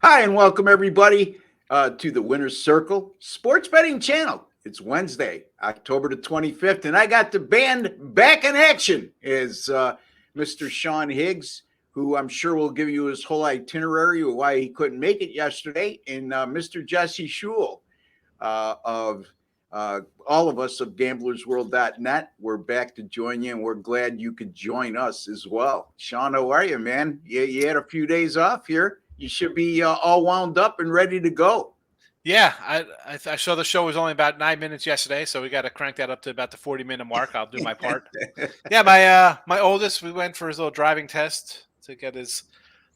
Hi, and welcome everybody to the Winner's Circle Sports Betting Channel. It's Wednesday, October the 25th, and I got the band back in action is Mr. Sean Higgs, who I'm sure will give you his whole itinerary of why he couldn't make it yesterday, and Mr. Jesse Schule of all of us of gamblersworld.net. We're back to join you, and we're glad you could join us as well. Sean, how are you, man? You had a few days off here. You should be all wound up and ready to go. Yeah, I saw the show was only about 9 minutes yesterday, so we got to crank that up to about the 40-minute mark. I'll do my part. Yeah, my oldest, we went for his little driving test to get his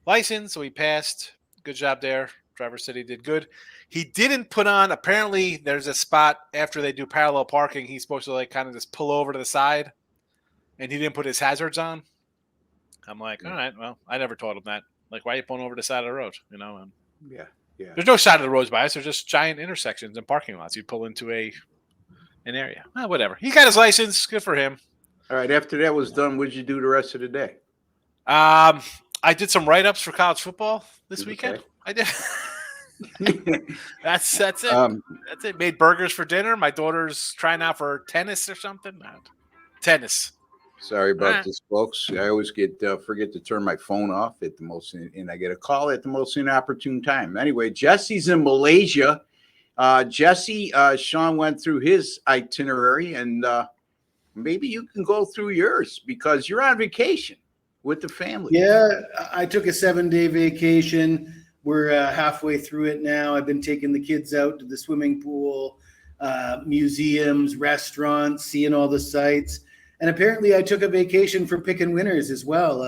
license, so he passed. Good job there. Driver said he did good. He didn't put on. Apparently, there's a spot after they do parallel parking. He's supposed to kind of just pull over to the side, and he didn't put his hazards on. I'm like, all right, well, I never taught him that. Like, why are you pulling over the side of the road? Yeah. There's no side of the roads by us. There's just giant intersections and parking lots. You pull into an area. Whatever. He got his license. Good for him. All right. After that was done, what did you do the rest of the day? I did some write-ups for college football this weekend. I did. That's it. That's it. Made burgers for dinner. My daughter's trying out for tennis or something. Tennis. Sorry about this, folks. I always forget to turn my phone off at the most, and I get a call at the most inopportune time. Anyway, Jesse's in Malaysia. Jesse, Sean went through his itinerary, and maybe you can go through yours because you're on vacation with the family. Yeah, I took a 7-day vacation. We're halfway through it now. I've been taking the kids out to the swimming pool, museums, restaurants, seeing all the sights. And apparently I took a vacation from picking winners as well.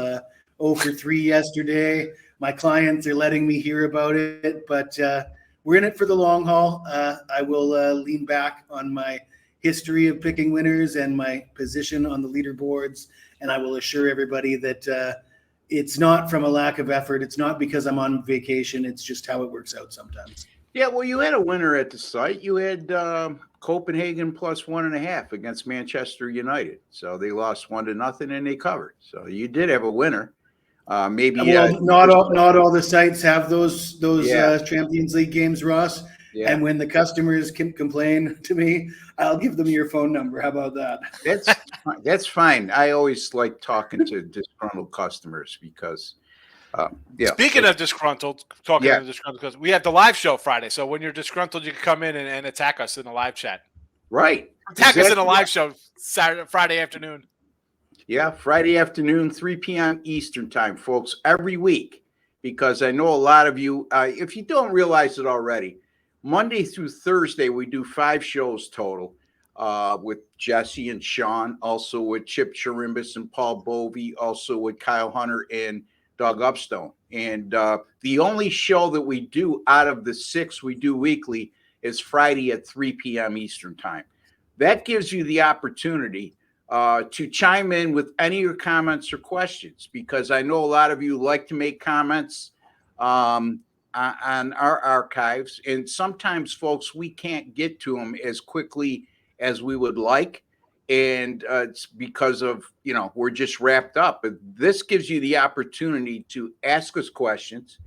0 for 3 yesterday. My clients are letting me hear about it, but we're in it for the long haul. I will lean back on my history of picking winners and my position on the leaderboards. And I will assure everybody that it's not from a lack of effort. It's not because I'm on vacation. It's just how it works out sometimes. Yeah, well, you had a winner at the site. You had Copenhagen plus 1.5 against Manchester United. So they lost 1-0 and they covered. So you did have a winner. Maybe not all the sites have those Champions League games, Ross. Yeah. And when the customers can complain to me, I'll give them your phone number. How about that? That's fine. I always like talking to disgruntled customers because. Speaking of disgruntled, because we have the live show Friday. So when you're disgruntled, you can come in and attack us in the live chat. Right. Attack us in a live show Friday afternoon. Yeah, Friday afternoon, 3 p.m. Eastern time, folks, every week. Because I know a lot of you, if you don't realize it already, Monday through Thursday, we do 5 shows total with Jesse and Sean, also with Chip Chirimbus and Paul Bovey, also with Kyle Hunter and Doug Upstone. And the only show that we do out of the 6 we do weekly is Friday at 3 p.m. Eastern time. That gives you the opportunity to chime in with any of your comments or questions, because I know a lot of you like to make comments on our archives. And sometimes, folks, we can't get to them as quickly as we would like. And it's because of, we're just wrapped up. But this gives you the opportunity to ask us questions,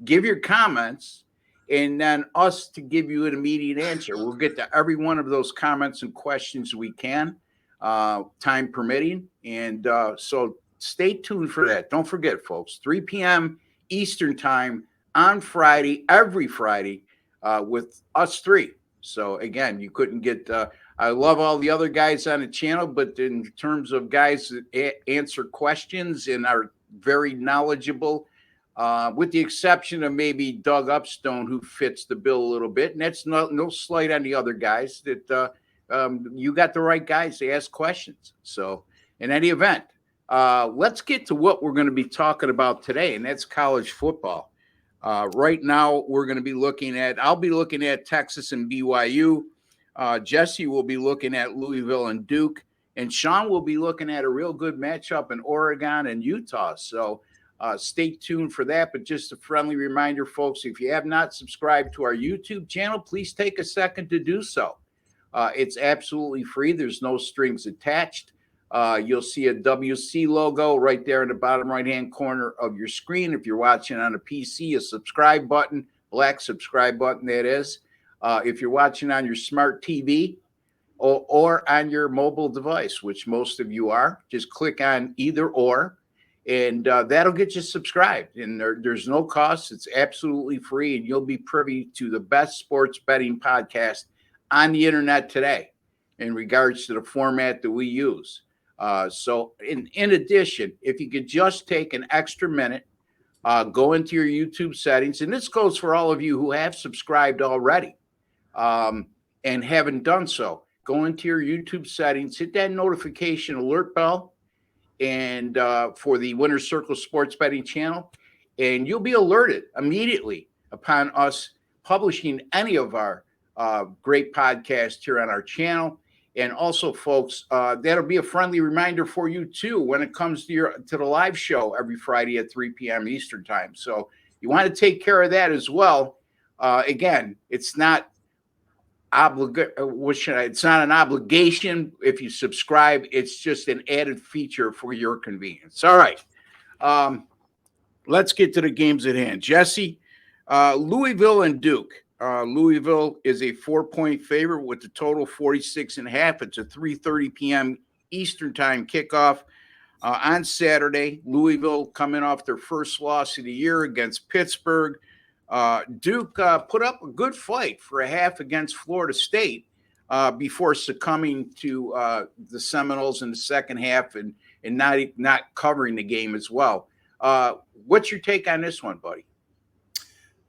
give your comments, and then us to give you an immediate answer. We'll get to every one of those comments and questions we can, time permitting. And so stay tuned for that. Don't forget, folks, 3 p.m. Eastern time on Friday, every Friday, with us 3. So, again, you couldn't get I love all the other guys on the channel, but in terms of guys that answer questions and are very knowledgeable, with the exception of maybe Doug Upstone, who fits the bill a little bit. And that's no slight on the other guys, that you got the right guys to ask questions. So in any event, let's get to what we're going to be talking about today, and that's college football. Right now, I'll be looking at Texas and BYU. Jesse will be looking at Louisville and Duke, and Sean will be looking at a real good matchup in Oregon and Utah. So stay tuned for that. But just a friendly reminder, folks, if you have not subscribed to our YouTube channel, please take a second to do so. It's absolutely free. There's no strings attached. You'll see a WC logo right there in the bottom right-hand corner of your screen. If you're watching on a PC, a subscribe button, black subscribe button, that is. If you're watching on your smart TV or on your mobile device, which most of you are, just click on either or, and that'll get you subscribed. And there's no cost. It's absolutely free, and you'll be privy to the best sports betting podcast on the internet today in regards to the format that we use. So in addition, if you could just take an extra minute, go into your YouTube settings, and this goes for all of you who have subscribed already and haven't done so. Go into your YouTube settings, hit that notification alert bell, and for the Winner's Circle Sports Betting channel, and you'll be alerted immediately upon us publishing any of our great podcasts here on our channel. And also, folks, that'll be a friendly reminder for you too when it comes to the live show every Friday at 3 p.m. Eastern time. So you want to take care of that as well. Again, it's not it's not an obligation if you subscribe. It's just an added feature for your convenience. All right. Let's get to the games at hand. Jesse, Louisville and Duke. Louisville is a 4-point favorite with the total 46.5. It's a 3:30 p.m. Eastern time kickoff on Saturday. Louisville coming off their first loss of the year against Pittsburgh. Duke put up a good fight for a half against Florida State before succumbing to the Seminoles in the second half and not covering the game as well. What's your take on this one, buddy?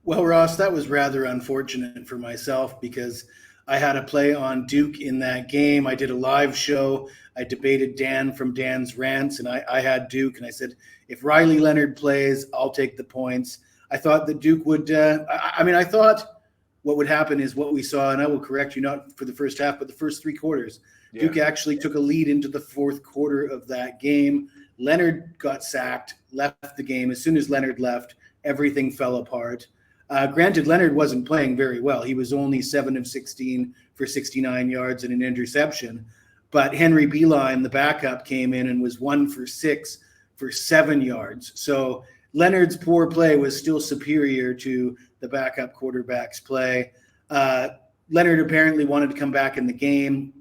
Well, Ross, that was rather unfortunate for myself because I had a play on Duke in that game. I did a live show. I debated Dan from Dan's Rants, and I had Duke, and I said, if Riley Leonard plays, I'll take the points. I thought that Duke would I thought what would happen is what we saw, and I will correct you, not for the first half, but the first three quarters. Yeah. Duke actually took a lead into the fourth quarter of that game. Leonard got sacked, left the game. As soon as Leonard left, everything fell apart. Granted, Leonard wasn't playing very well. He was only 7 of 16 for 69 yards and an interception. But Henry Beeline, the backup, came in and was 1 for 6 for 7 yards. So Leonard's poor play was still superior to the backup quarterback's play. Leonard apparently wanted to come back in the game.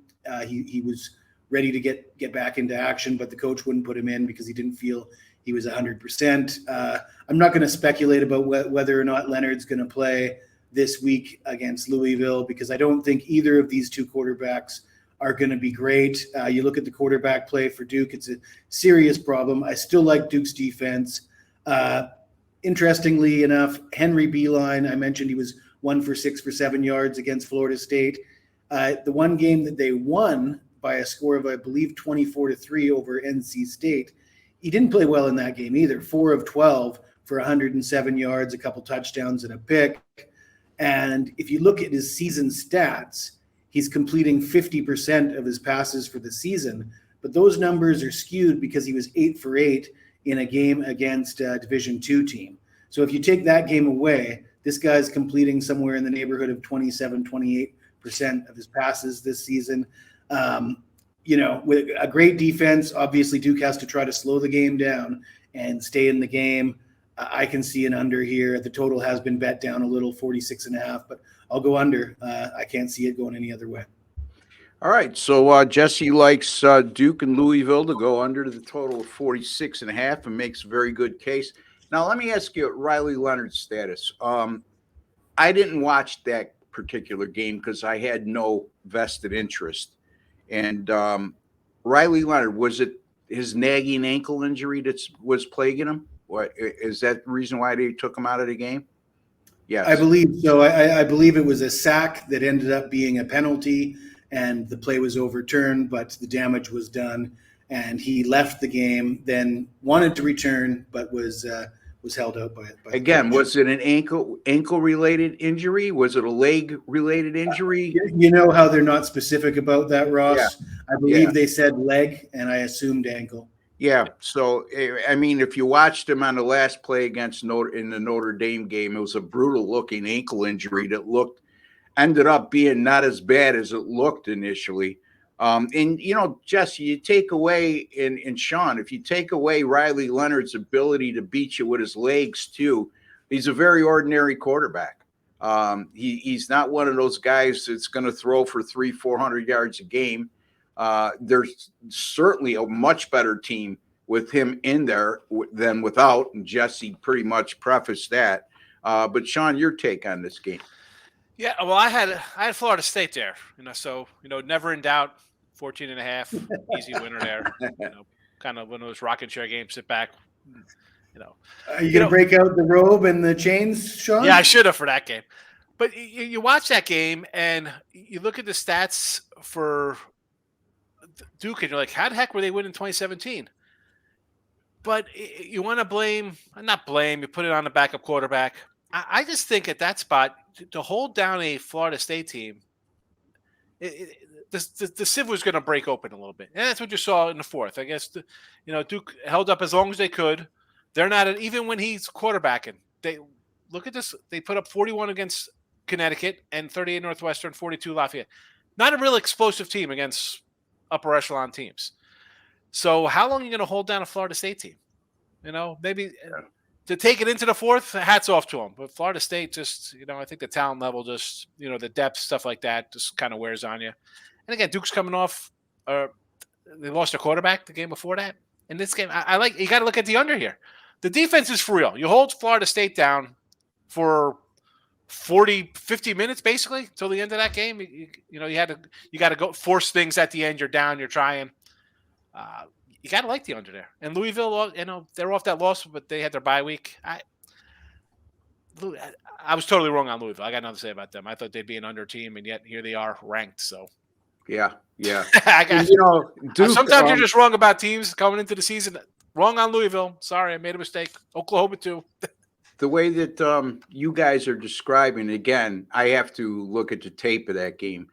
He was ready to get back into action, but the coach wouldn't put him in because he didn't feel he was 100%. I'm not going to speculate about whether or not Leonard's going to play this week against Louisville because I don't think either of these two quarterbacks are going to be great. You look at the quarterback play for Duke, it's a serious problem. I still like Duke's defense. Interestingly enough, Henry Beeline, I mentioned he was 1 for 6 for 7 yards against Florida State. The one game that they won by a score of, I believe, 24-3 over NC State, he didn't play well in that game either. 4 of 12 for 107 yards, a couple touchdowns and a pick. And if you look at his season stats, he's completing 50% of his passes for the season. But those numbers are skewed because he was 8 for 8 in a game against a Division II team. So if you take that game away, this guy's completing somewhere in the neighborhood of 27-28% of his passes this season. With a great defense, obviously Duke has to try to slow the game down and stay in the game. I can see an under here. The total has been bet down a little, 46.5, but I'll go under. I can't see it going any other way. All right. So Jesse likes Duke and Louisville to go under the total of 46.5 and makes a very good case. Now, let me ask you Riley Leonard's status. I didn't watch that particular game because I had no vested interest. And Riley Leonard, was it his nagging ankle injury that was plaguing him? What is that the reason why they took him out of the game? Yes, I believe so. I believe it was a sack that ended up being a penalty, and the play was overturned, but the damage was done, and he left the game. Then wanted to return, but was held out by it. Again, was it an ankle related injury? Was it a leg related injury? You know how they're not specific about that, Ross. Yeah. I believe they said leg, and I assumed ankle. Yeah. So I mean, if you watched him on the last play against in the Notre Dame game, it was a brutal looking ankle injury that ended up being not as bad as it looked initially. And, Jesse, you take away, and Sean, if you take away Riley Leonard's ability to beat you with his legs, too, he's a very ordinary quarterback. He's not one of those guys that's going to throw for 300-400 yards a game. There's certainly a much better team with him in there than without, and Jesse pretty much prefaced that. But Sean, your take on this game? Yeah, well, I had Florida State there, so never in doubt, 14.5, easy winner there. Kind of one of those rocking chair games. Sit back, Are you gonna break out the robe and the chains, Sean? Yeah, I should have for that game. But you watch that game and you look at the stats for Duke, and you're like, how the heck were they winning 2017? But you want to not blame, you put it on the backup quarterback. I just think at that spot, to hold down a Florida State team, the sieve was going to break open a little bit. And that's what you saw in the fourth. I guess, Duke held up as long as they could. They're not, even when he's quarterbacking, look at this. They put up 41 against Connecticut and 38 Northwestern, 42 Lafayette. Not a real explosive team against upper echelon teams. So how long are you going to hold down a Florida State team? Maybe to take it into the fourth, hats off to them. But Florida State just, I think the talent level just, the depth, stuff like that just kind of wears on you. And again, Duke's coming off, they lost their quarterback the game before that. In this game, you got to look at the under here. The defense is for real. You hold Florida State down for 40, 50 minutes, basically, till the end of that game. You got to go force things at the end. You're down, you're trying. You got to like the under there. And Louisville, they're off that loss, but they had their bye week. I was totally wrong on Louisville. I got nothing to say about them. I thought they'd be an under team, and yet here they are ranked. So, yeah. Duke, sometimes you're just wrong about teams coming into the season. Wrong on Louisville. Sorry, I made a mistake. Oklahoma too. The way that you guys are describing, again, I have to look at the tape of that game.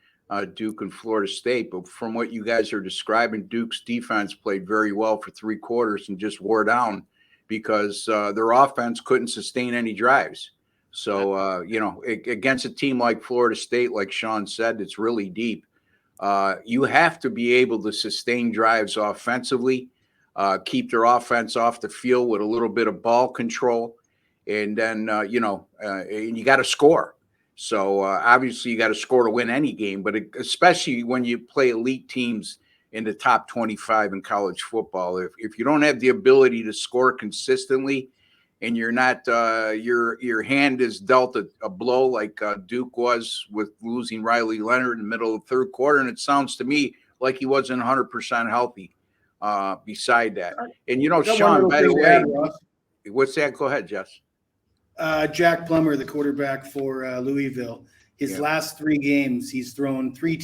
Duke and Florida State, but from what you guys are describing, Duke's defense played very well for 3 quarters and just wore down because their offense couldn't sustain any drives. So, against a team like Florida State, like Sean said, it's really deep. You have to be able to sustain drives offensively, keep their offense off the field with a little bit of ball control, and then, and you got to score. So obviously you got to score to win any game, but especially when you play elite teams in the top 25 in college football, if you don't have the ability to score consistently, and you're not your hand is dealt a blow like Duke was with losing Riley Leonard in the middle of the third quarter, and it sounds to me like he wasn't 100% healthy. Beside that, and Sean, by the way, what's that? Go ahead, Jess. Jack Plummer, the quarterback for Louisville, his last 3 games, he's thrown three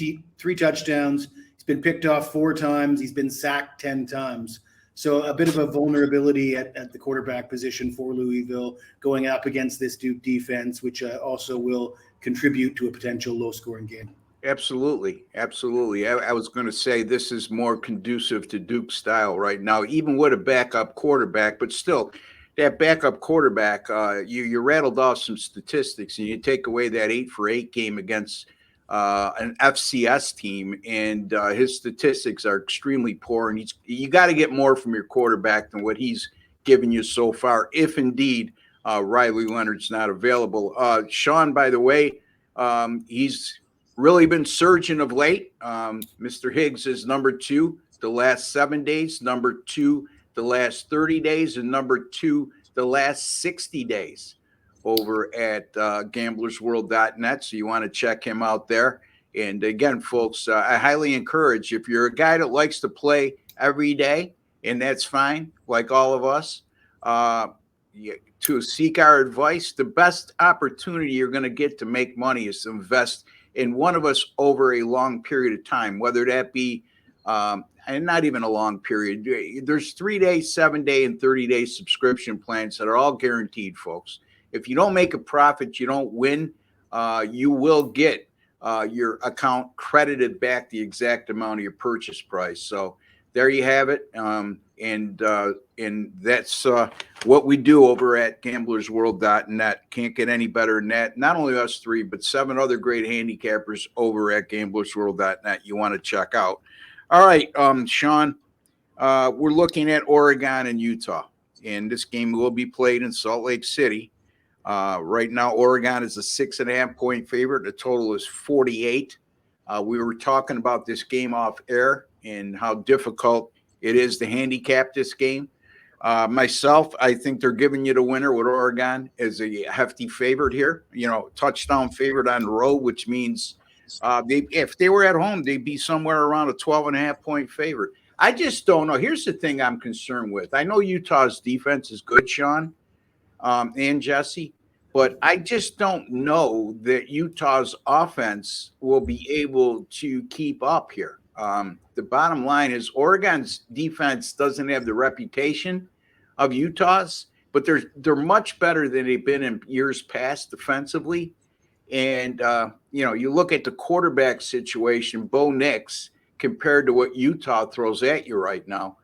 touchdowns. He's been picked off 4 times. He's been sacked 10 times. So a bit of a vulnerability at the quarterback position for Louisville going up against this Duke defense, which also will contribute to a potential low-scoring game. Absolutely. I was going to say this is more conducive to Duke's style right now, even with a backup quarterback, but still – that backup quarterback, you rattled off some statistics, and you take away that 8-for-8 game against an FCS team, and his statistics are extremely poor. And you got to get more from your quarterback than what he's given you so far, if indeed Riley Leonard's not available. Sean, by the way, he's really been surging of late. Mr. Higgs is number 2 the last 7 days, number 2 the last 30 days, and number 2 the last 60 days over at gamblersworld.net. So you want to check him out there. And again, folks, I highly encourage, if you're a guy that likes to play every day, and that's fine, like all of us, to seek our advice, the best opportunity you're going to get to make money is to invest in one of us over a long period of time, whether that be and not even a long period. There's 3-day, 7-day, and 30-day subscription plans that are all guaranteed, folks. If you don't make a profit, you don't win. You will get your account credited back the exact amount of your purchase price. So there you have it. And that's what we do over at gamblersworld.net. Can't get any better than that. Not only us three, but 7 other great handicappers over at gamblersworld.net you want to check out. All right, Sean, we're looking at Oregon and Utah, and this game will be played in Salt Lake City. Right now, Oregon is a 6.5 point favorite. The total is 48. We were talking about this game off air and how difficult it is to handicap this game. Myself, I think they're giving you the winner with Oregon as a hefty favorite here. Touchdown favorite on the road, which means if they were at home, they'd be somewhere around a 12.5 point favorite. I just don't know. Here's the thing I'm concerned with. I know Utah's defense is good, Sean, and Jesse, but I just don't know that Utah's offense will be able to keep up here. The bottom line is Oregon's defense doesn't have the reputation of Utah's, but they're much better than they've been in years past defensively. And, you look at the quarterback situation, Bo Nix, compared to what Utah throws at you right now.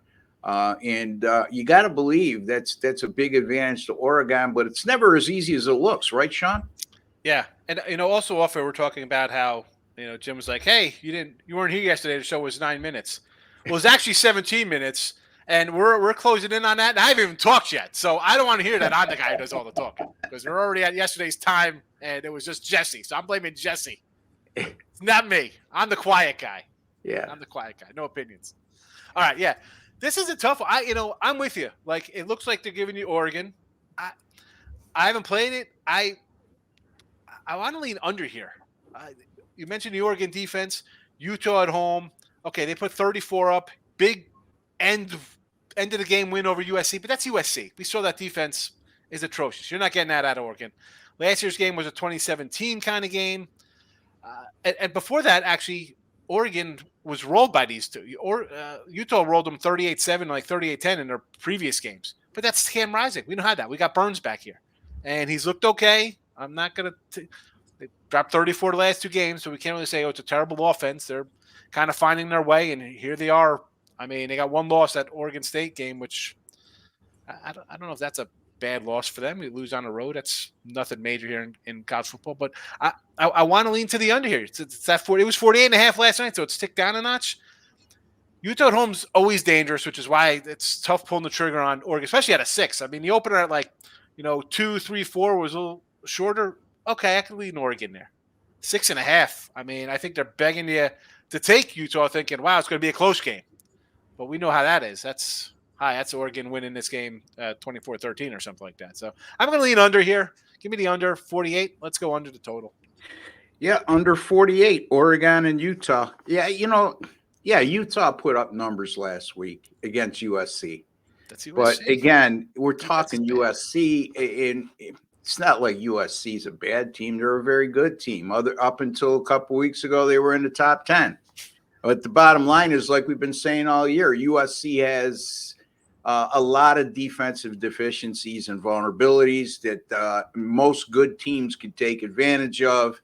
You got to believe that's a big advantage to Oregon, but it's never as easy as it looks, right, Sean? Yeah. And, also off air, we're talking about how, Jim was like, hey, you weren't here yesterday. The show was 9 minutes. Well, it's actually 17 minutes, and we're closing in on that. And I haven't even talked yet, so I don't want to hear that I'm the guy who does all the talking because we're already at yesterday's time, and it was just Jesse. So I'm blaming Jesse. It's not me. I'm the quiet guy. Yeah, I'm the quiet guy. No opinions. All right, yeah. This is a tough one. I'm with you. Like, it looks like they're giving you Oregon. I haven't played it. I want to lean under here. You mentioned the Oregon defense, Utah at home. Okay, they put 34 up. Big end of the game win over USC, but that's USC. We saw that defense is atrocious. You're not getting that out of Oregon. Last year's game was a 2017 kind of game. And before that, actually, Oregon was rolled by these two. Utah rolled them 38-7, like 38-10 in their previous games. But that's Cam Rising. We don't have that. We got Burns back here. And he's looked okay. I'm not going to – they dropped 34 the last 2 games, so we can't really say, it's a terrible offense. They're kind of finding their way, and here they are. I mean, they got 1 loss at Oregon State game, which I don't know if that's a bad loss for them. You lose on the road. That's nothing major here in college football. But I want to lean to the under here. It's that 40. It was 48.5 last night, so it's ticked down a notch. Utah at home's always dangerous, which is why it's tough pulling the trigger on Oregon, especially at a 6. I mean, the opener at 2, 3, 4 was a little shorter. Okay, I can lean Oregon there. 6.5. I mean, I think they're begging you to take Utah, thinking, wow, it's going to be a close game. But we know how that is. That's Oregon winning this game 24-13 or something like that. So I'm going to lean under here. Give me the under 48. Let's go under the total. Yeah, under 48, Oregon and Utah. Yeah, Utah put up numbers last week against USC. That's USC. But again, we're talking USC, and it's not like USC is a bad team. They're a very good team. Up until a couple weeks ago, they were in the top 10. But the bottom line is, like we've been saying all year, USC has a lot of defensive deficiencies and vulnerabilities that most good teams can take advantage of.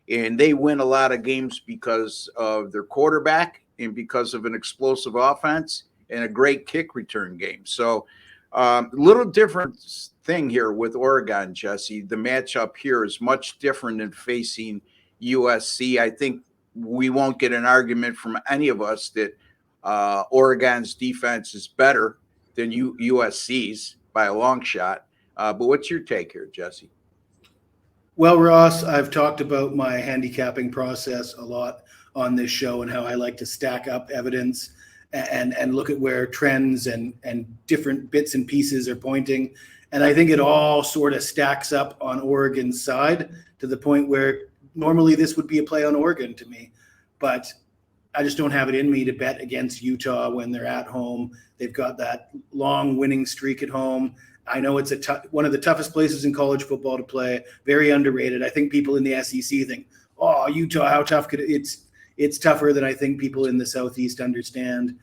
And they win a lot of games because of their quarterback and because of an explosive offense and a great kick return game. So little different thing here with Oregon, Jesse. The matchup here is much different than facing USC. I think we won't get an argument from any of us that Oregon's defense is better than USC's by a long shot. But what's your take here, Jesse? Well, Ross, I've talked about my handicapping process a lot on this show and how I like to stack up evidence and look at where trends and different bits and pieces are pointing. And I think it all sort of stacks up on Oregon's side to the point where normally this would be a play on Oregon to me. But I just don't have it in me to bet against Utah when they're at home. They've got that long winning streak at home. I know it's one of the toughest places in college football to play, very underrated. I think people in the SEC think, oh, Utah, how tough could it? It's tougher than I think people in the Southeast understand.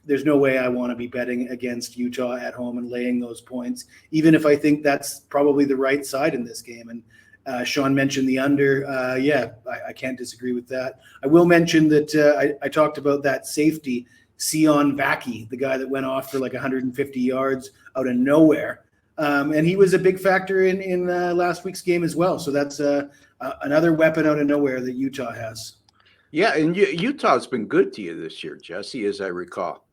There's no way I want to be betting against Utah at home and laying those points, even if I think that's probably the right side in this game. And Sean mentioned the under. I can't disagree with that. I will mention that I talked about that safety Sion Vaki, the guy that went off for like 150 yards out of nowhere. And he was a big factor in last week's game as well. So that's another weapon out of nowhere that Utah has. Yeah, and Utah's been good to you this year, Jesse, as I recall.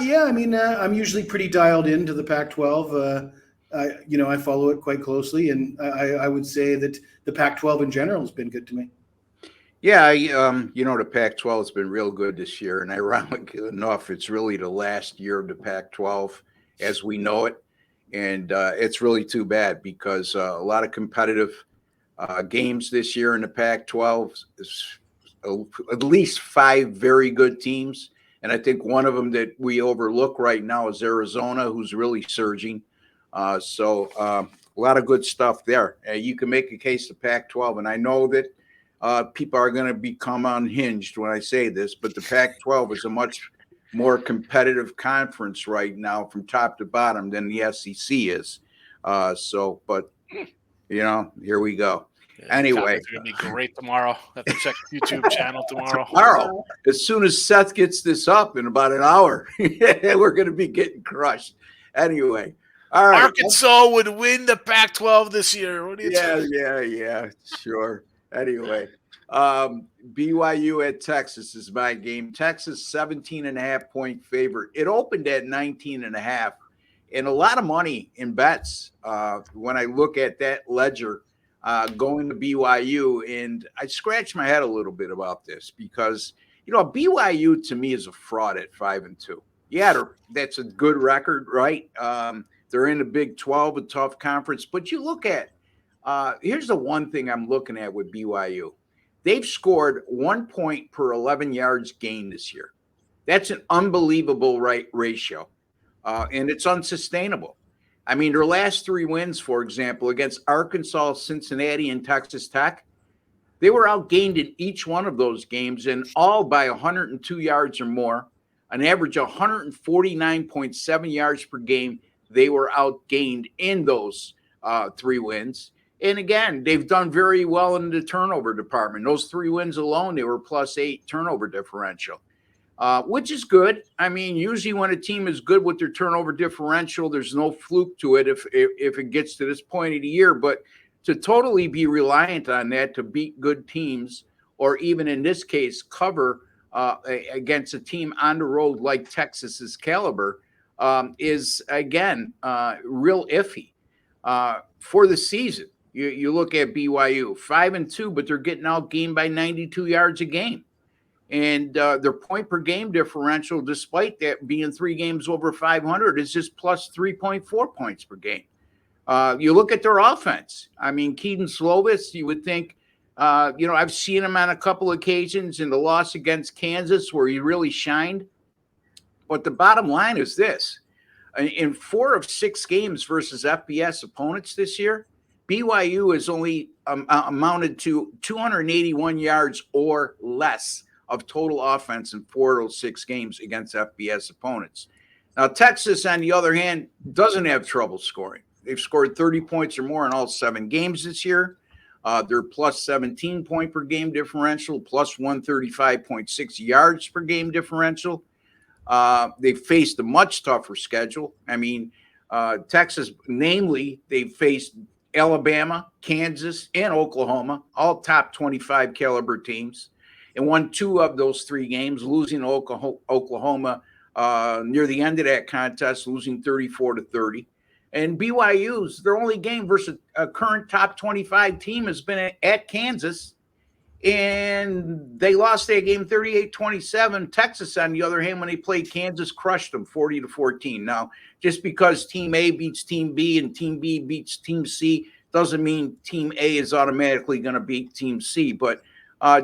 Yeah, I mean, I'm usually pretty dialed into the Pac-12. I follow it quite closely, and I would say that the Pac-12 in general has been good to me. Yeah, the Pac-12 has been real good this year, and ironically enough, it's really the last year of the Pac-12 as we know it, and it's really too bad because a lot of competitive games this year in the Pac-12, at least 5 very good teams, and I think one of them that we overlook right now is Arizona, who's really surging. So a lot of good stuff there. You can make a case to Pac-12, and I know that people are going to become unhinged when I say this, but the Pac-12 is a much more competitive conference right now from top to bottom than the SEC is. But here we go. Yeah, anyway, it's going to be great tomorrow. I have to check the YouTube channel tomorrow. As soon as Seth gets this up in about an hour, we're going to be getting crushed. Anyway. All right. Arkansas would win the Pac-12 this year. What do you think? Yeah, sure. Anyway, BYU at Texas is my game. Texas 17.5-point favorite. It opened at 19.5, and a lot of money in bets when I look at that ledger going to BYU. And I scratched my head a little bit about this because, BYU to me is a fraud at 5-2. Yeah, that's a good record, right? They're in the Big 12, a tough conference. But you look at here's the one thing I'm looking at with BYU. They've scored 1 point per 11 yards gained this year. That's an unbelievable ratio, and it's unsustainable. I mean, their last 3 wins, for example, against Arkansas, Cincinnati, and Texas Tech, they were outgained in each one of those games, and all by 102 yards or more, an average of 149.7 yards per game. They were outgained in those 3 wins. And again, they've done very well in the turnover department. Those 3 wins alone, they were +8 turnover differential, which is good. I mean, usually when a team is good with their turnover differential, there's no fluke to it if it gets to this point of the year. But to totally be reliant on that to beat good teams, or even in this case, cover against a team on the road like Texas's caliber, is, again, real iffy for the season. You look at BYU 5-2, but they're getting outgained by 92 yards a game. And their point per game differential, despite that being 3 games over 500, is just plus 3.4 points per game. You look at their offense. I mean, Keaton Slovis, you would think, I've seen him on a couple occasions in the loss against Kansas where he really shined. But the bottom line is this. In 4 of 6 games versus FBS opponents this year, BYU has only amounted to 281 yards or less of total offense in 4 of those 6 games against FBS opponents. Now, Texas, on the other hand, doesn't have trouble scoring. They've scored 30 points or more in all 7 games this year. They're plus 17 point per game differential, plus 135.6 yards per game differential. They've faced a much tougher schedule. I mean, Texas, namely, they've faced Alabama, Kansas, and Oklahoma, all top 25 caliber teams, and won 2 of those 3 games, losing to Oklahoma near the end of that contest, losing 34-30. And BYU's, their only game versus a current top 25 team has been at Kansas, and they lost that game 38-27. Texas, on the other hand, when they played Kansas, crushed them 40-14. Now, just because Team A beats Team B and Team B beats Team C doesn't mean Team A is automatically going to beat Team C. But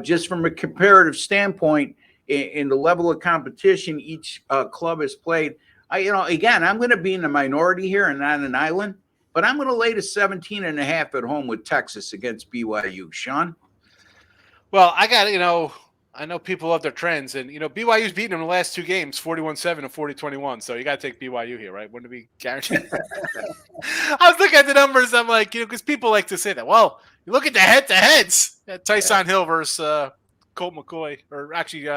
just from a comparative standpoint, in the level of competition each club has played, again, I'm going to be in the minority here and not an island, but I'm going to lay to 17.5 at home with Texas against BYU. Sean? Well, I know people love their trends, and BYU's beaten them in the last 2 games, 41-7 and 40-21. So you got to take BYU here, right? Wouldn't it be guaranteed? I was looking at the numbers. I'm like, because people like to say that. Well, you look at the head-to-heads. Tyson Hill versus Colt McCoy, or actually,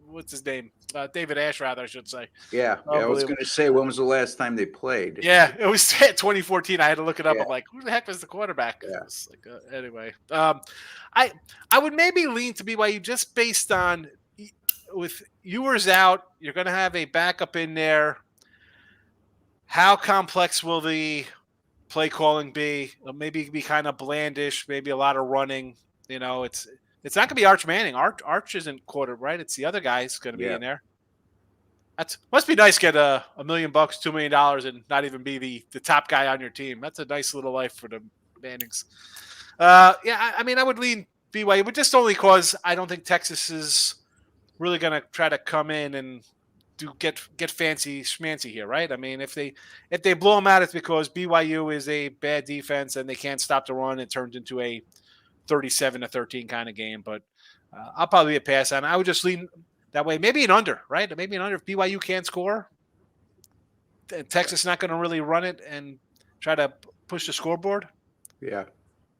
what's his name? David Ash, rather, I should say. Yeah, I was going to say, when was the last time they played? Yeah, it was 2014. I had to look it up. Yeah. I'm like, who the heck was the quarterback? Yeah. It was like, anyway, I would maybe lean to BYU just based on with Ewers out, you're going to have a backup in there. How complex will the play calling be? Maybe be kind of blandish, maybe a lot of running. You know, it's not going to be Arch Manning. Arch isn't quarter, right? It's the other guy's going to be in there. That's must be nice. Get $1 million, $2 million, and not even be the top guy on your team. That's a nice little life for the Mannings. I mean, I would lean BYU, but just only because I don't think Texas is really going to try to come in and get fancy schmancy here, right? I mean, if they blow them out, it's because BYU is a bad defense and they can't stop the run. It turns into a 37-13 kind of game. But I'll probably be a pass on. I would just lean that way. Maybe an under, right? Maybe an under if BYU can't score. Texas not going to really run it and try to push the scoreboard. Yeah,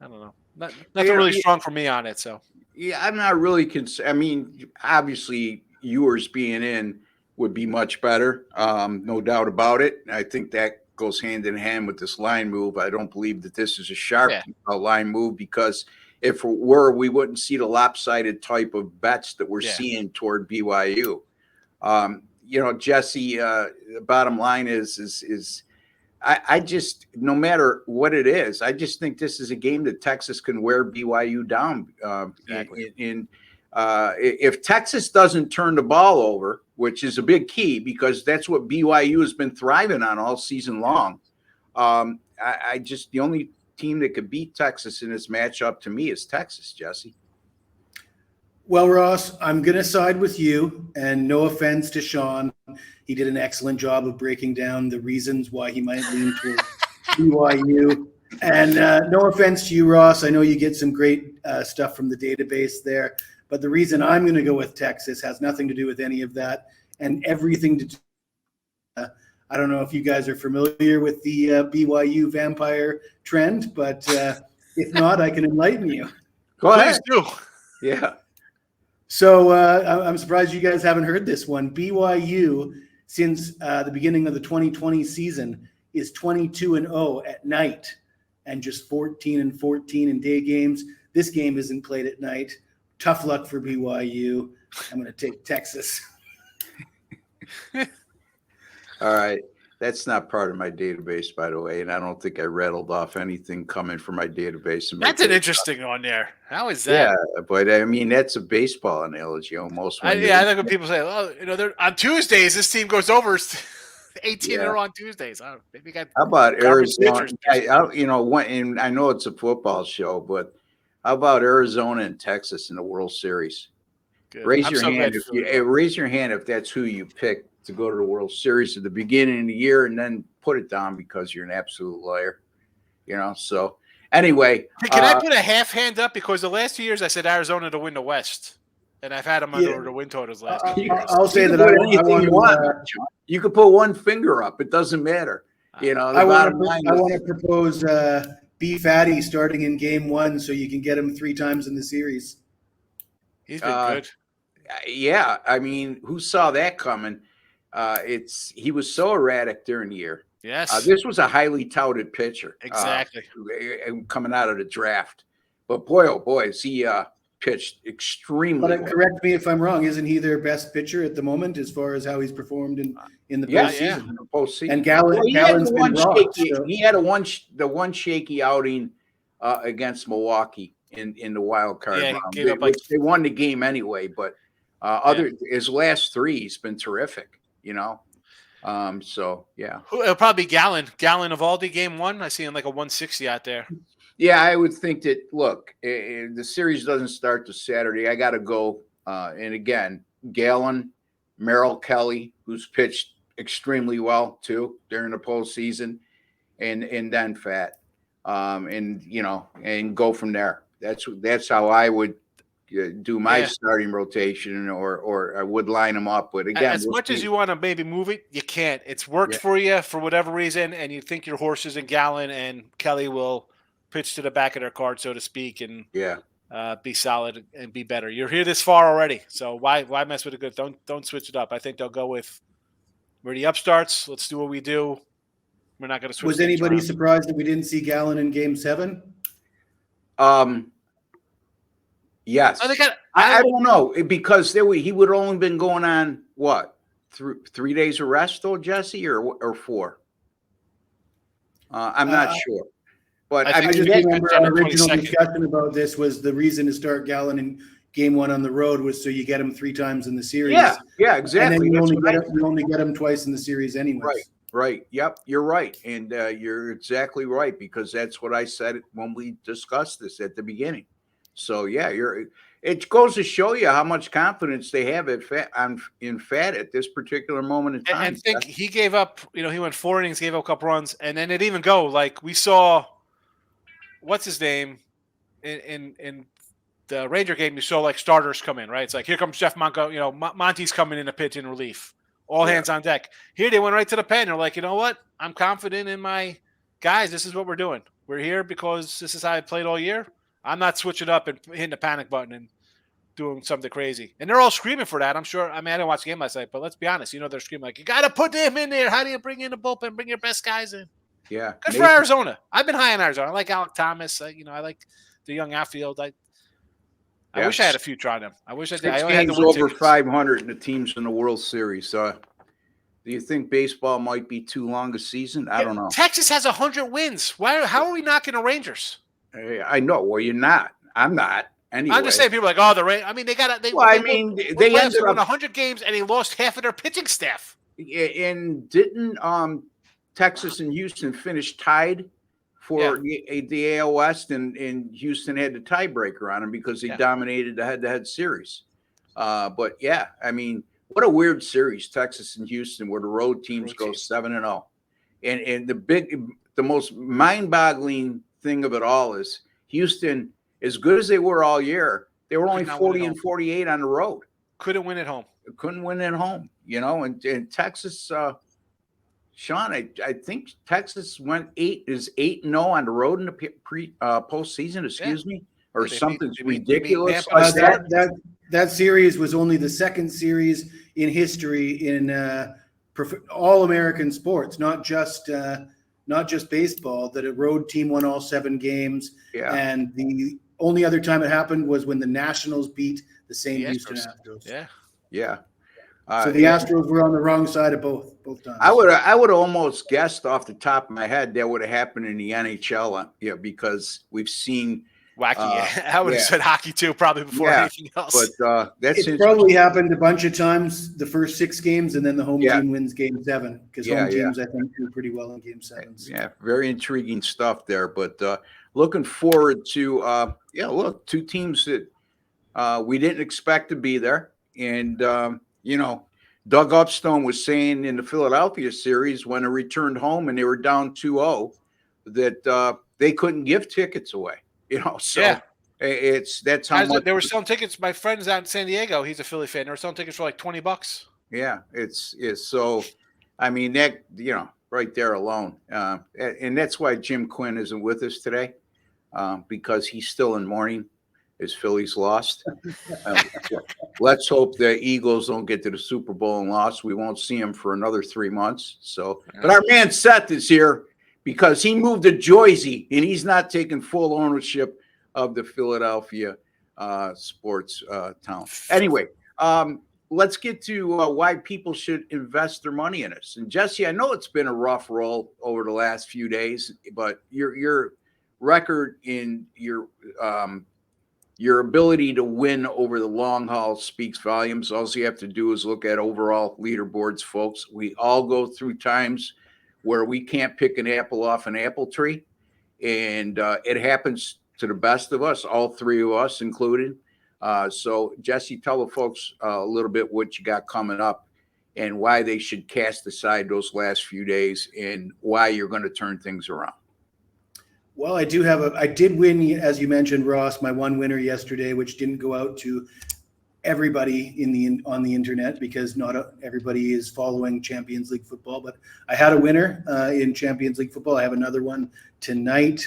I don't know. Nothing really strong for me on it. So yeah, I'm not really concerned. I mean, obviously, Ewers being in would be much better, no doubt about it. I think that goes hand in hand with this line move. I don't believe that this is a sharp line move, because if it were, we wouldn't see the lopsided type of bets that we're seeing toward BYU. Jesse, the bottom line is I just, no matter what it is, I just think this is a game that Texas can wear BYU down. Exactly. If Texas doesn't turn the ball over, which is a big key because that's what BYU has been thriving on all season long, I just, the only team that could beat Texas in this matchup to me is Texas, Jesse. Well, Ross, I'm going to side with you, and no offense to Sean. He did an excellent job of breaking down the reasons why he might lean towards BYU. And no offense to you, Ross. I know you get some great stuff from the database there. But the reason I'm going to go with Texas has nothing to do with any of that and everything to do. I don't know if you guys are familiar with the BYU vampire trend, but if not, I can enlighten you. Go ahead. Please do. Yeah. So I'm surprised you guys haven't heard this one. BYU, since the beginning of the 2020 season, is 22-0 at night and just 14-14 in day games. This game isn't played at night. Tough luck for BYU. I'm going to take Texas. All right. That's not part of my database, by the way, and I don't think I rattled off anything coming from my database. That's an interesting one there. How is that? Yeah, but I mean, that's a baseball analogy almost. I think when people say, "Oh, they're on Tuesdays, this team goes over 18 in a row on Tuesdays." I don't know, maybe got how about Arizona? I know it's a football show, but how about Arizona and Texas in the World Series? Good. Raise your hand if that's who you pick to go to the World Series at the beginning of the year, and then put it down because you're an absolute liar. So anyway. Can I put a half hand up? Because the last 2 years I said Arizona to win the West, and I've had them under the win totals last 2 years. I'll say that I want you could put one finger up. It doesn't matter. I want to propose B Fatty starting in game 1 so you can get him 3 times in the series. He's been good. Yeah. I mean, who saw that coming? He was so erratic during the year. Yes. This was a highly touted pitcher. Exactly. Coming out of the draft. But boy, oh boy, is he pitched extremely well. Correct me if I'm wrong. Isn't he their best pitcher at the moment as far as how he's performed in the postseason? In the postseason. And Gallen's been raw. He had the one shaky outing against Milwaukee in the wild card round. They won the game anyway, but his last 3, he's been terrific. So yeah. It'll probably be Gallen of Aldi game 1. I see him like a 160 out there. Yeah, I would think that. Look, the series doesn't start this Saturday. I got to go. And again, Gallen, Merrill Kelly, who's pitched extremely well too during the postseason, and then Fat, and go from there. That's how I would do my starting rotation, or I would line them up. But again, as much as you want to maybe move it, you can't. It's worked for you for whatever reason, and you think your horses in Gallen and Kelly will pitch to the back of their card, so to speak. And be solid and be better. You're here this far already, so why mess with the good? Don't switch it up. I think they'll go with we're the upstarts. Let's do what we do. We're not going to switch. Was anybody surprised that we didn't see Gallen in Game 7? Yes. I don't know, because he would have only been going on what, 3 days of rest though, Jesse, or 4. I'm not sure, but I just remember our original discussion about this was the reason to start Gallen in Game 1 on the road was so you get him 3 times in the series. Yeah, exactly. And then you only get him twice in the series anyway. Right. Yep, you're right, and you're exactly right, because that's what I said when we discussed this at the beginning. So yeah, it goes to show you how much confidence they have in Fat at this particular moment in time. And think he gave up, he went 4 innings, gave up a couple runs, and then it even go like we saw. What's his name in the Ranger game? You saw like starters come in, right? It's like here comes Jeff Mongo. Monty's coming in a pitch in relief. All hands on deck. Here they went right to the pen. They're like, you know what? I'm confident in my guys. This is what we're doing. We're here because this is how I played all year. I'm not switching up and hitting the panic button and doing something crazy. And they're all screaming for that, I'm sure. I mean, I didn't watch the game last night, but let's be honest. They're screaming like, you got to put them in there. How do you bring in the bullpen? Bring your best guys in. Yeah. Good for Arizona. I've been high on Arizona. I like Alec Thomas. I like the young outfield. I wish I had a future on them. I wish I did. 6 games over 500 and the team's in the World Series. So do you think baseball might be too long a season? I don't know. Texas has 100 wins. How are we knocking the Rangers? I know. Well, you're not. I'm not. Anyway. I'm just saying, people are like, oh, the Rangers. I mean, they ended up 100 games and they lost half of their pitching staff. And didn't Texas and Houston finish tied for the AL West, and Houston had the tiebreaker on them because they dominated the head-to-head series. But yeah, I mean, what a weird series, Texas and Houston, where the road teams go 7-0. And the most mind-boggling thing of it all is Houston, as good as they were all year, they were only 40-48 on the road. Couldn't win at home. And Texas, Sean, I think Texas is 8-0 on the road in the postseason. Excuse me, or something ridiculous. That series was only the second series in history in all American sports, not just baseball, that a road team won all 7 games. Yeah. And the only other time it happened was when the Nationals beat the same Houston Astros. Yeah. So the Astros were on the wrong side of both times. I would almost guessed off the top of my head that would have happened in the NHL, because we've seen wacky. I would have said hockey too, probably before anything else. But it's probably happened a bunch of times the first 6 games, and then the home team wins Game 7 because home teams I think do pretty well in Game 7. Yeah, very intriguing stuff there. But looking forward to 2 teams that we didn't expect to be there, and Doug Upstone was saying in the Philadelphia series when they returned home and they were down 2-0 that they couldn't give tickets away. That's how much they were selling tickets. My friend's out in San Diego. He's a Philly fan. They were selling tickets for like $20. Yeah, it's so. I mean that right there alone, and that's why Jim Quinn isn't with us today, because he's still in mourning. His Phillies lost. Let's hope the Eagles don't get to the Super Bowl and lost. We won't see him for another 3 months. So, but our man Seth is here because he moved to Jersey and he's not taking full ownership of the Philadelphia sports town. Anyway, let's get to why people should invest their money in us. And Jesse, I know it's been a rough roll over the last few days, but your record in your ability to win over the long haul speaks volumes. All you have to do is look at overall leaderboards, folks. We all go through times where we can't pick an apple off an apple tree, and it happens to the best of us, all 3 of us included. So, Jesse, tell the folks a little bit what you got coming up and why they should cast aside those last few days and why you're going to turn things around. Well, I did win, as you mentioned, Ross, my one winner yesterday, which didn't go out to everybody on the internet, because not everybody is following Champions League football. But I had a winner in Champions League football. I have another one tonight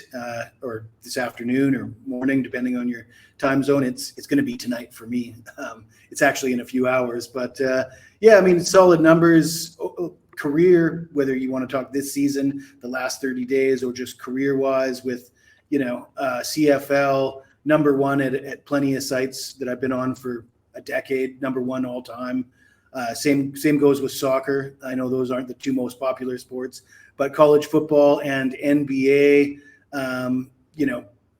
or this afternoon or morning, depending on your time zone. It's going to be tonight for me. It's actually in a few hours. But yeah, I mean, solid numbers. Career, whether you want to talk this season, the last 30 days, or just career-wise with, CFL, number one at plenty of sites that I've been on for a decade, number one all time. Same goes with soccer. I know those aren't the two most popular sports, but college football and NBA,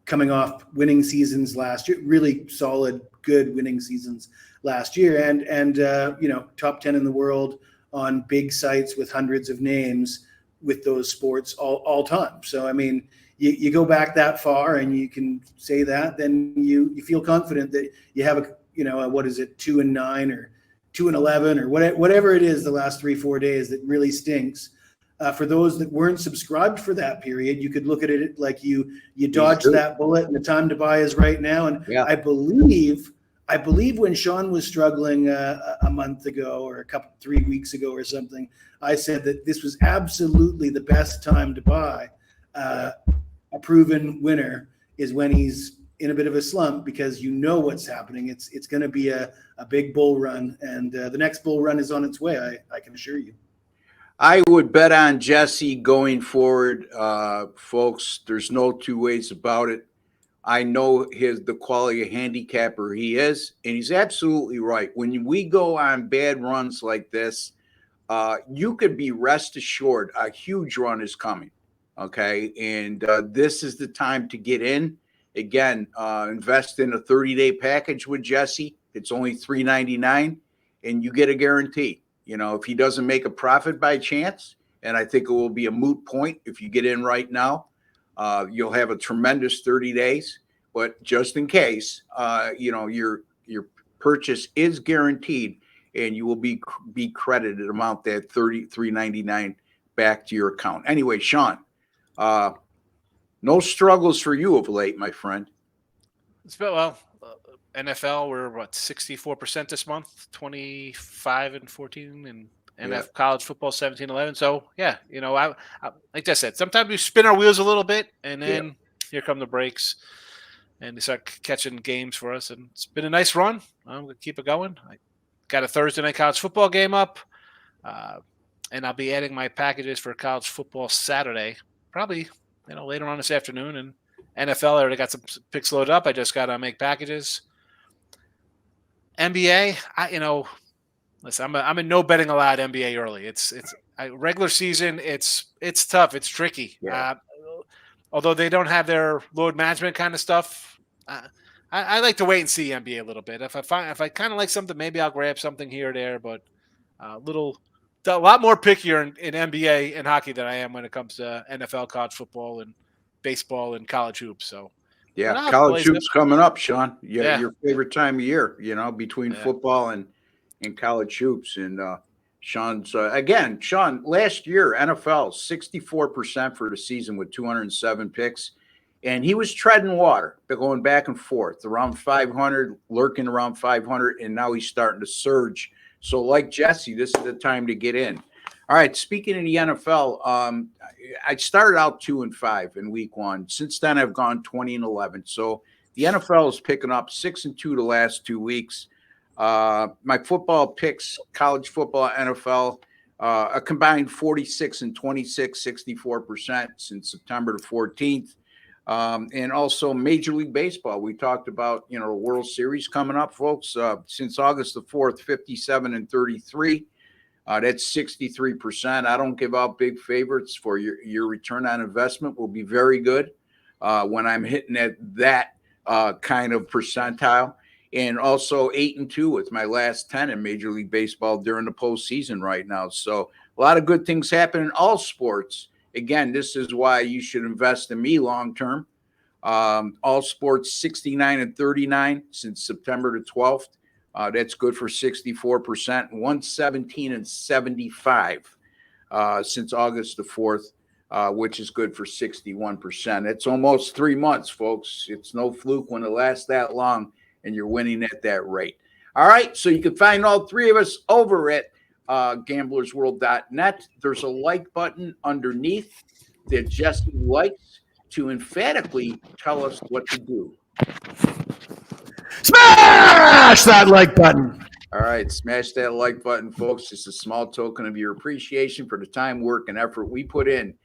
coming off winning seasons last year, really solid, good winning seasons last year, and top 10 in the world on big sites with hundreds of names with those sports all time. So, I mean, you go back that far and you can say that, then you feel confident that you have what is it, 2-9 or 2-11 or whatever it is the last 3-4 days that really stinks. For those that weren't subscribed for that period, you could look at it like you dodged that bullet and the time to buy is right now. And yeah. I believe when Sean was struggling a month ago or 3 weeks ago or something, I said that this was absolutely the best time to buy. A proven winner is when he's in a bit of a slump, because what's happening. It's going to be a big bull run, and the next bull run is on its way. I can assure you. I would bet on Jesse going forward, folks. There's no two ways about it. I know the quality of handicapper he is, and he's absolutely right. When we go on bad runs like this, you could be rest assured a huge run is coming. Okay, and this is the time to get in. Again, invest in a 30-day package with Jesse. It's only $3.99, and you get a guarantee. If he doesn't make a profit by chance, and I think it will be a moot point if you get in right now, you'll have a tremendous 30 days. But just in case, your purchase is guaranteed, and you will be credited amount that $33.99 back to your account. Anyway, Sean. No struggles for you of late, my friend. NFL, we're 64% this month, 25-14, and NFL college football 17-11. So yeah, I like I said, sometimes we spin our wheels a little bit, and then here come the breaks, and they start catching games for us. And it's been a nice run. I'm gonna keep it going. I got a Thursday night college football game up, and I'll be adding my packages for college football Saturday, probably later on this afternoon. And NFL, I already got some picks loaded up. I just got to make packages. NBA, listen, I'm in no betting allowed NBA early. It's regular season. It's tough. It's tricky. Yeah. Although they don't have their load management kind of stuff, I like to wait and see NBA a little bit. If I kind of like something, maybe I'll grab something here or there. But a lot more pickier in NBA and hockey than I am when it comes to NFL, college football, and baseball and college hoops. So yeah, college hoops coming up, Sean. Yeah, your favorite time of year, between football and college hoops. And Sean's Sean, last year NFL 64% for the season with 207 picks, and he was treading water, going back and forth around 500, lurking around 500, and now he's starting to surge. So like Jesse, this is the time to get in. All right, speaking of the NFL, I started out 2-5 in week one. Since then, I've gone 20-11. So the NFL is picking up 6-2 the last 2 weeks. My football picks, college football, NFL, a combined 46-26, 64% since September the 14th. And also Major League Baseball. We talked about, the World Series coming up, folks. Since August the 4th, 57-33. That's 63%. I don't give out big favorites for your return on investment will be very good when I'm hitting at that kind of percentile. And also 8-2 with my last 10 in Major League Baseball during the postseason right now. So a lot of good things happen in all sports. Again, this is why you should invest in me long term. All sports 69-39 since September the 12th. That's good for 64%. 117-75 since August the 4th, which is good for 61%. It's almost 3 months, folks. It's no fluke when it lasts that long and you're winning at that rate. All right, so you can find all three of us over at gamblersworld.net. There's a like button underneath that Jesse likes to emphatically tell us what to do. Smash that like button. All right, smash that like button, folks. It's a small token of your appreciation for the time, work, and effort we put in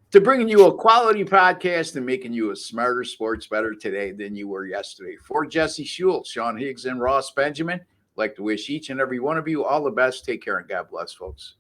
to bringing you a quality podcast and making you a smarter sports better today than you were yesterday. For Jesse Schule, Sean Higgs, and Ross Benjamin, I'd like to wish each and every one of you all the best. Take care and God bless, folks.